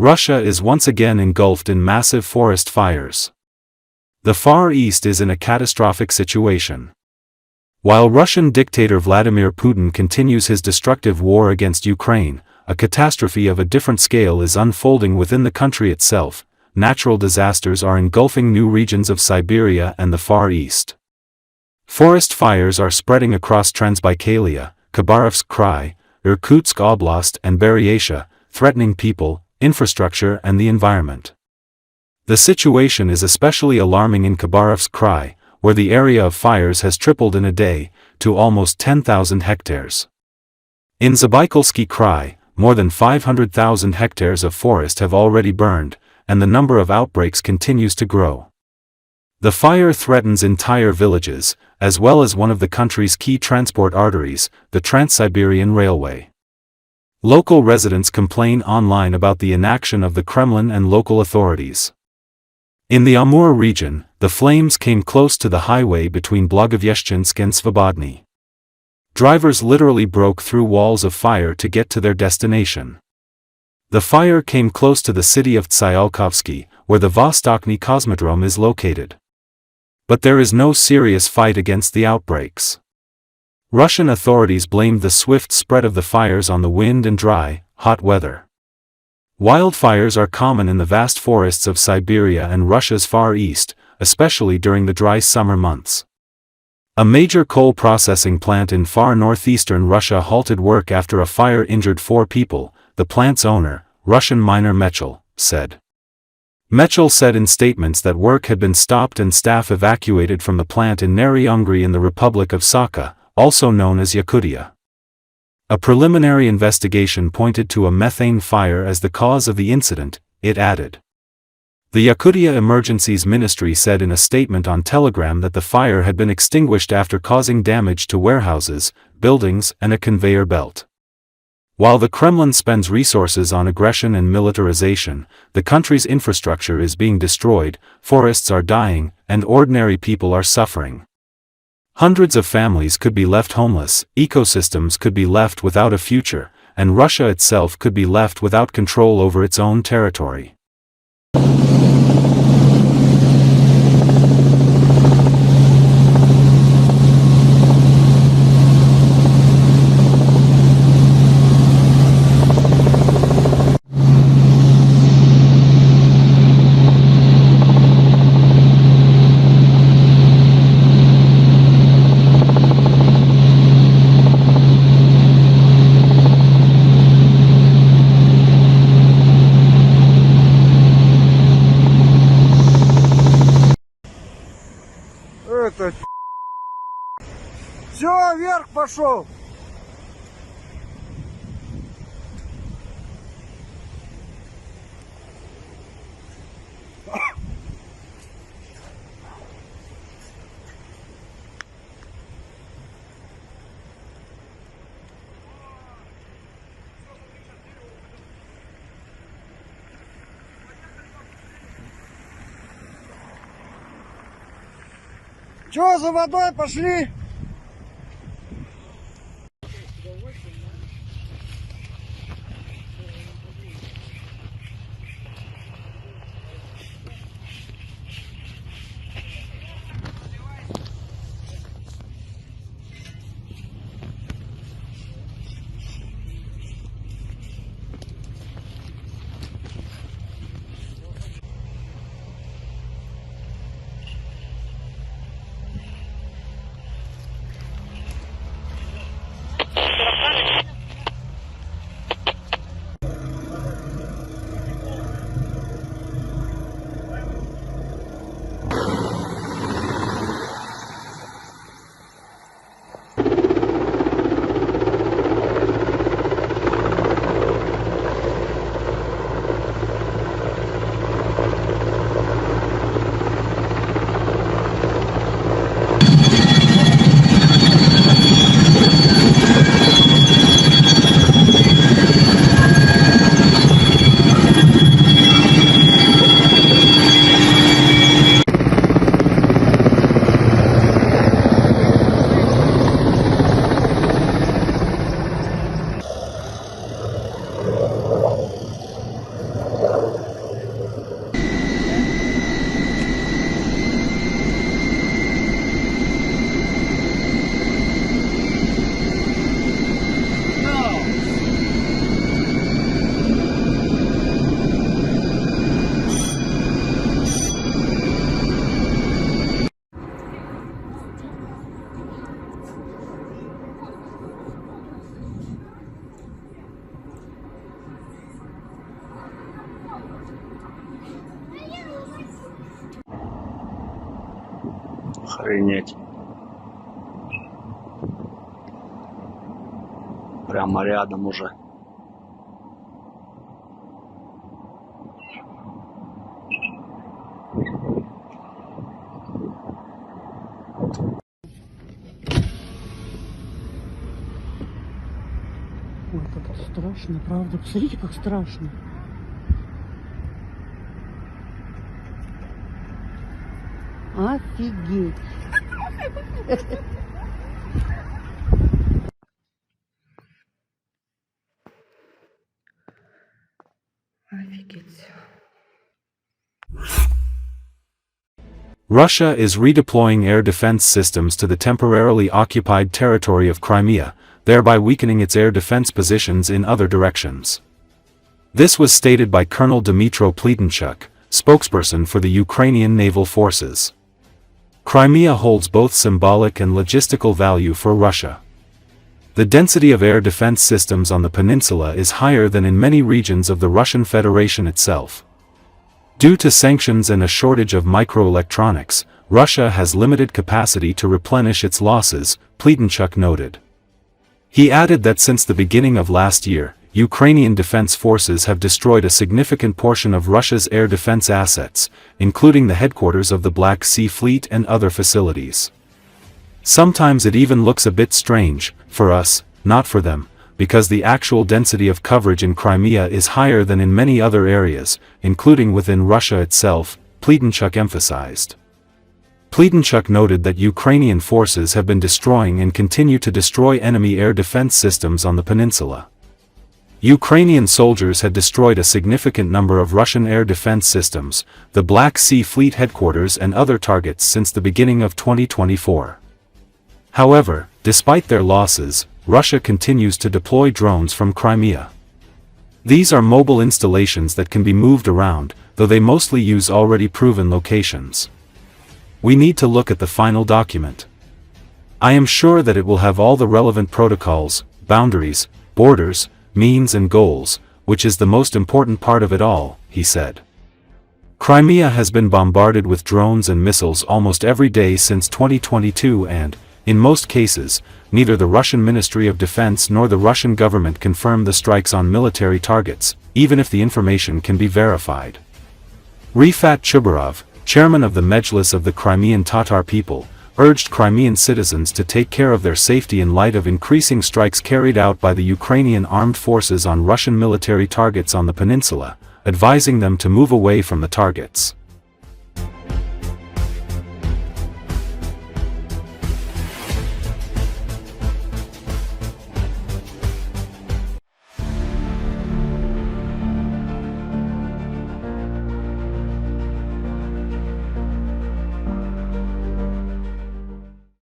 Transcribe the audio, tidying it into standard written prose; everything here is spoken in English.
Russia is once again engulfed in massive forest fires. The Far East is in a catastrophic situation. While Russian dictator Vladimir Putin continues his destructive war against Ukraine, a catastrophe of a different scale is unfolding within the country itself. Natural disasters are engulfing new regions of Siberia and the Far East. Forest fires are spreading across Transbaikalia, Khabarovsk Krai, Irkutsk Oblast and Buryatia, threatening people, infrastructure and the environment. The situation is especially alarming in Khabarovsk Krai, where the area of fires has tripled in a day, to almost 10,000 hectares. In Zabaikalsky Krai, more than 500,000 hectares of forest have already burned, and the number of outbreaks continues to grow. The fire threatens entire villages, as well as one of the country's key transport arteries, the Trans-Siberian Railway. Local residents complain online about the inaction of the Kremlin and local authorities. In the Amur region, the flames came close to the highway between Blagoveshchensk and Svobodny. Drivers literally broke through walls of fire to get to their destination. The fire came close to the city of Tsiolkovsky, where the Vostochny Cosmodrome is located. But there is no serious fight against the outbreaks. Russian authorities blamed the swift spread of the fires on the wind and dry, hot weather. Wildfires are common in the vast forests of Siberia and Russia's Far East, especially during the dry summer months. A major coal processing plant in far northeastern Russia halted work after a fire injured 4 people, the plant's owner, Russian miner Mechel, said. Mechel said in statements that work had been stopped and staff evacuated from the plant in Nery in the Republic of Sakha, also known as Yakutia. A preliminary investigation pointed to a methane fire as the cause of the incident, it added. The Yakutia Emergencies Ministry said in a statement on Telegram that the fire had been extinguished after causing damage to warehouses, buildings and a conveyor belt. While the Kremlin spends resources on aggression and militarization, the country's infrastructure is being destroyed, forests are dying, and ordinary people are suffering. Hundreds of families could be left homeless, ecosystems could be left without a future, and Russia itself could be left without control over its own territory. Все, вверх пошел. Че, за водой пошли? Охренеть. Прямо рядом уже. Ой, как это страшно, правда? Посмотрите, как страшно. Офигеть. Офигеть. Russia is redeploying air defense systems to the temporarily occupied territory of Crimea, thereby weakening its air defense positions in other directions. This was stated by Colonel Dmytro Pletenchuk, spokesperson for the Ukrainian naval forces. Crimea holds both symbolic and logistical value for Russia. The density of air defense systems on the peninsula is higher than in many regions of the Russian Federation itself. Due to sanctions and a shortage of microelectronics, Russia has limited capacity to replenish its losses, Pletenchuk noted. He added that since the beginning of last year, Ukrainian defense forces have destroyed a significant portion of Russia's air defense assets, including the headquarters of the Black Sea Fleet and other facilities. Sometimes it even looks a bit strange, for us, not for them, because the actual density of coverage in Crimea is higher than in many other areas, including within Russia itself, Pletenchuk emphasized. Pletenchuk noted that Ukrainian forces have been destroying and continue to destroy enemy air defense systems on the peninsula. Ukrainian soldiers had destroyed a significant number of Russian air defense systems, the Black Sea Fleet headquarters and other targets since the beginning of 2024. However, despite their losses, Russia continues to deploy drones from Crimea. These are mobile installations that can be moved around, though they mostly use already proven locations. We need to look at the final document. I am sure that it will have all the relevant protocols, boundaries, borders, means and goals, which is the most important part of it all, he said. Crimea has been bombarded with drones and missiles almost every day since 2022 and, in most cases, neither the Russian Ministry of Defense nor the Russian government confirm the strikes on military targets, even if the information can be verified. Rifat Chubarov, chairman of the Mejlis of the Crimean Tatar people, urged Crimean citizens to take care of their safety in light of increasing strikes carried out by the Ukrainian armed forces on Russian military targets on the peninsula, advising them to move away from the targets.